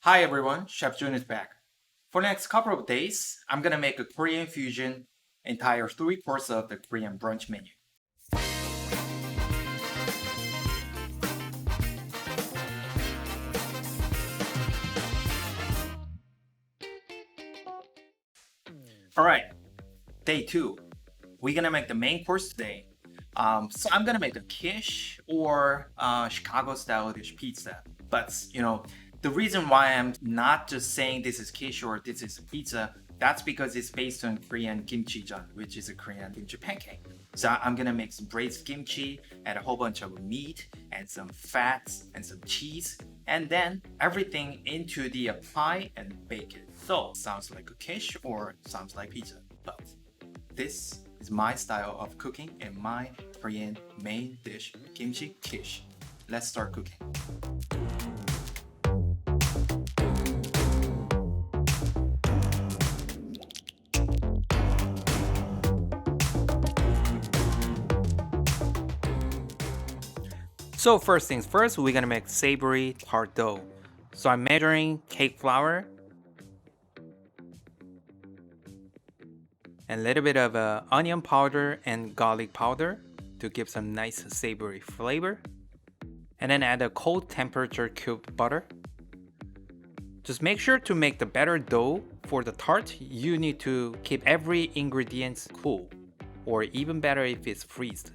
Hi everyone, Chef Jun is back. For the next couple of days, I'm gonna make a Korean fusion entire 3 course of the Korean brunch menu. Alright, day 2. We're gonna make the main course today. So I'm gonna make a quiche or Chicago style dish pizza. But the reason why I'm not just saying this is quiche or this is pizza, that's because it's based on Korean kimchi jang, which is a Korean kimchi pancake. So I'm gonna make some braised kimchi, add a whole bunch of meat and some fats and some cheese, and then everything into the pie and bake it. So sounds like a quiche or sounds like pizza, but this is my style of cooking and my Korean main dish, kimchi quiche. Let's start cooking. So first things first, we're gonna make savory tart dough. So I'm measuring cake flour and a little bit of onion powder and garlic powder to give some nice savory flavor. And then add a cold temperature cubed butter. Just make sure to make the better dough for the tart. You need to keep every ingredient cool, or even better if it's freezed.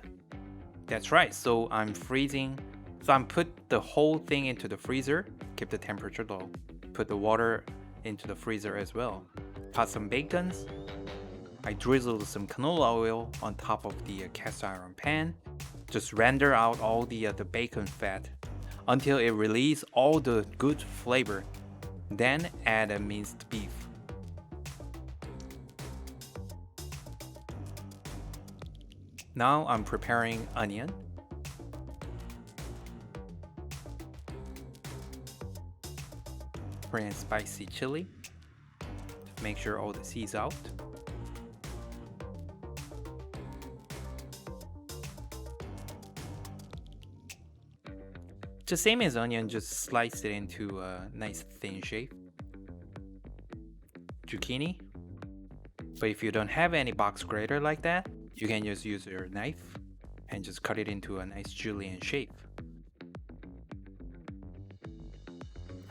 That's right, so I'm freezing. So I'm put the whole thing into the freezer, keep the temperature low. Put the water into the freezer as well. Cut some bacons. I drizzled some canola oil on top of the cast iron pan. Just render out all the bacon fat until it releases all the good flavor. Then add a minced beef. Now I'm preparing onion. Korean spicy chili. Make sure all the seeds out. Just same as onion, just slice it into a nice thin shape. Zucchini. But if you don't have any box grater like that, you can just use your knife and just cut it into a nice julienne shape.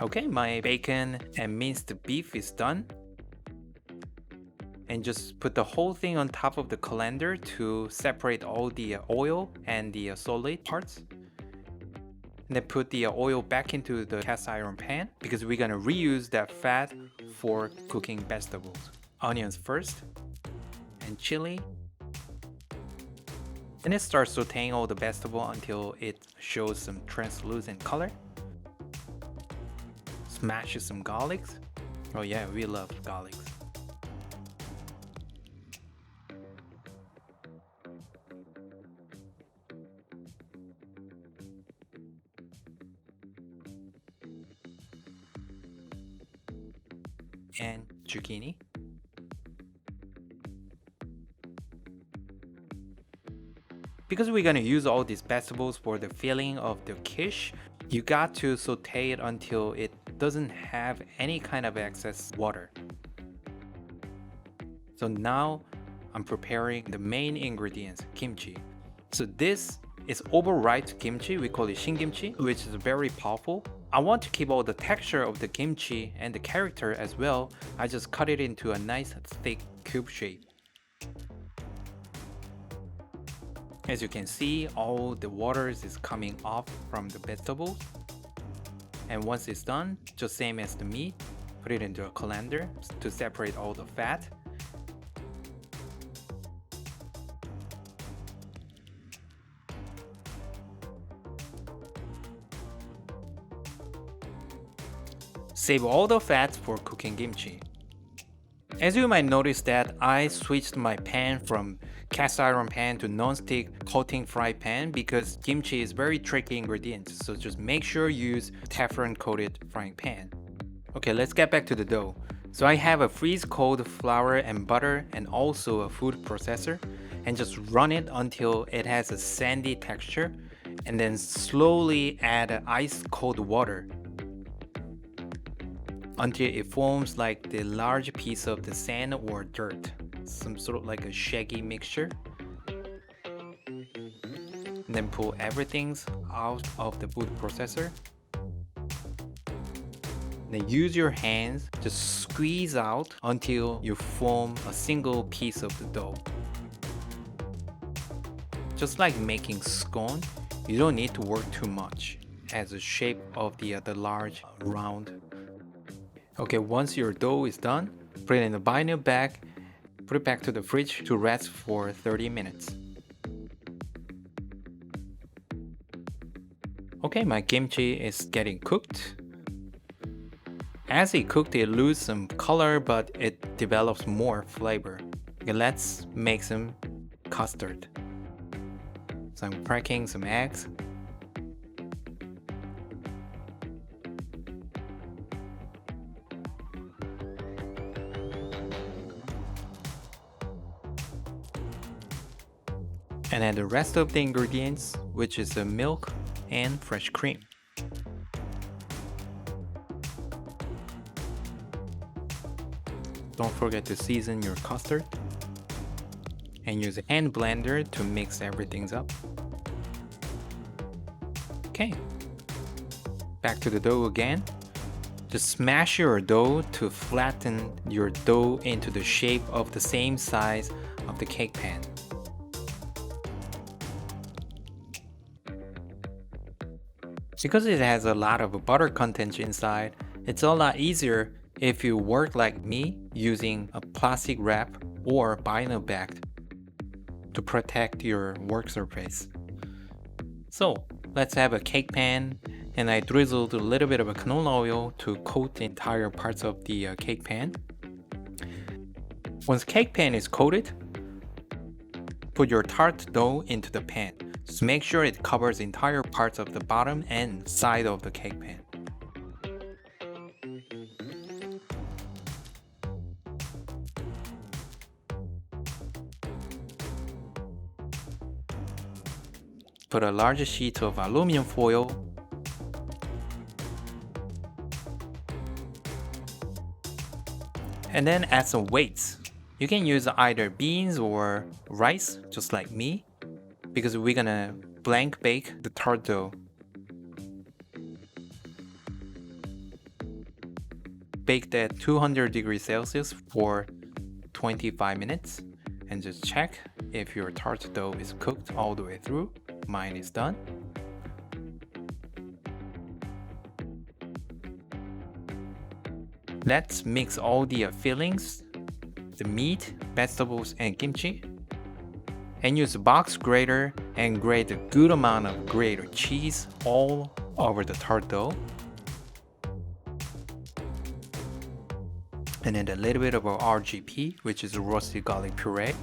Okay, my bacon and minced beef is done. And just put the whole thing on top of the colander to separate all the oil and the solid parts. And then put the oil back into the cast iron pan because we're gonna reuse that fat for cooking vegetables. Onions first, and chili. And it starts sauteing all the vegetable until it shows some translucent color. Smash some garlics. Oh yeah, we love garlics. And zucchini. Because we're gonna use all these vegetables for the filling of the quiche, you got to saute it until it doesn't have any kind of excess water. So now I'm preparing the main ingredients, kimchi. So this is overripe kimchi, we call it shingimchi, which is very powerful. I want to keep all the texture of the kimchi and the character as well. I just cut it into a nice thick cube shape. As you can see, all the water is coming off from the vegetables. And once it's done, just same as the meat, put it into a colander to separate all the fat. Save all the fats for cooking kimchi. As you might notice that I switched my pan from cast iron pan to non-stick coating fry pan because kimchi is very tricky ingredient, so just make sure you use Teflon coated frying pan. Okay, let's get back to the dough. So I have a freeze cold flour and butter and also a food processor, and just run it until it has a sandy texture, and then slowly add ice cold water. until it forms like the large piece of the sand or dirt, some sort of like a shaggy mixture. Then pull everything out of the food processor. Then use your hands to squeeze out until you form a single piece of the dough. Just like making scone, you don't need to work too much as the shape of the large round. Okay, once your dough is done, put it in a vinyl bag, put it back to the fridge to rest for 30 minutes. Okay, my kimchi is getting cooked. As it cooked, it loses some color, but it develops more flavor. Okay, let's make some custard. So I'm cracking some eggs. And add the rest of the ingredients, which is the milk and fresh cream. Don't forget to season your custard and use a hand blender to mix everything up. Okay, back to the dough again. Just smash your dough to flatten your dough into the shape of the same size of the cake pan. Because it has a lot of butter content inside, it's a lot easier if you work like me using a plastic wrap or vinyl bag to protect your work surface. So let's have a cake pan, and I drizzled a little bit of a canola oil to coat the entire parts of the cake pan. Once cake pan is coated, put your tart dough into the pan. Just make sure it covers entire parts of the bottom and side of the cake pan. Put a large sheet of aluminum foil and then add some weights. You can use either beans or rice, just like me, because we're gonna blank bake the tart dough. Baked at 200 degrees Celsius for 25 minutes and just check if your tart dough is cooked all the way through. Mine is done. Let's mix all the fillings, the meat, vegetables, and kimchi, and use a box grater and grate a good amount of grated cheese all over the tart dough. And then a little bit of RGP, which is roasted garlic puree,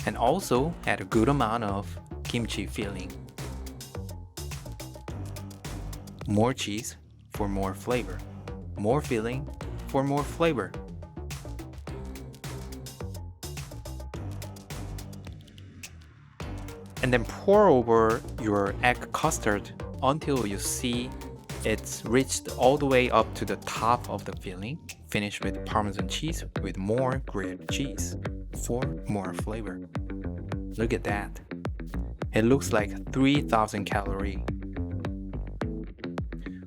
and also add a good amount of kimchi filling. More cheese for more flavor. More filling for more flavor. And then pour over your egg custard until you see it's reached all the way up to the top of the filling. Finish with Parmesan cheese with more grated cheese for more flavor. Look at that. It looks like 3,000 calories.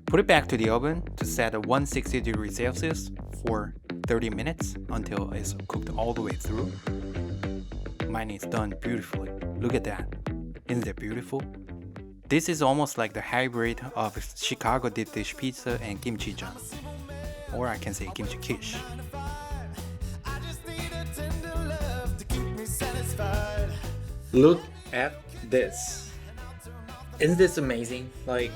Put it back to the oven to set at 160 degrees Celsius for 30 minutes until it's cooked all the way through. Mine is done beautifully. Look at that. Isn't that beautiful? This is almost like the hybrid of Chicago deep dish pizza and kimchi jjigae. Or I can say kimchi quiche. Look at this. Isn't this amazing? Like,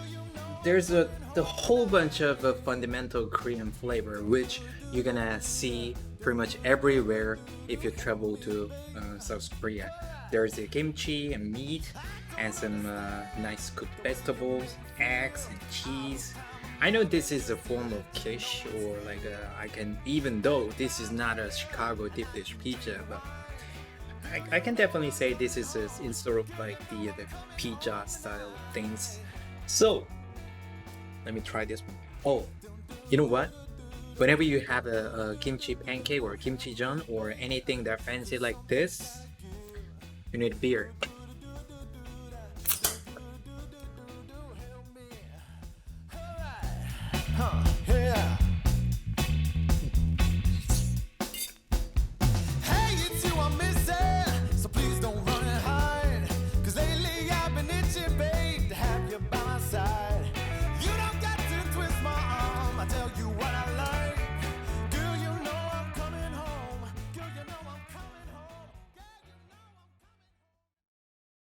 there's the whole bunch of fundamental Korean flavor which you're gonna see pretty much everywhere if you travel to South Korea. There's the kimchi and meat and some nice cooked vegetables, eggs and cheese. I know this is a form of quiche, or like I can, even though this is not a Chicago deep dish pizza, but I can definitely say this is in sort of like the pizza style things. So let me try this one. Oh, you know what? Whenever you have a kimchi pancake or kimchi jjian or anything that fancy like this, you need beer. Huh.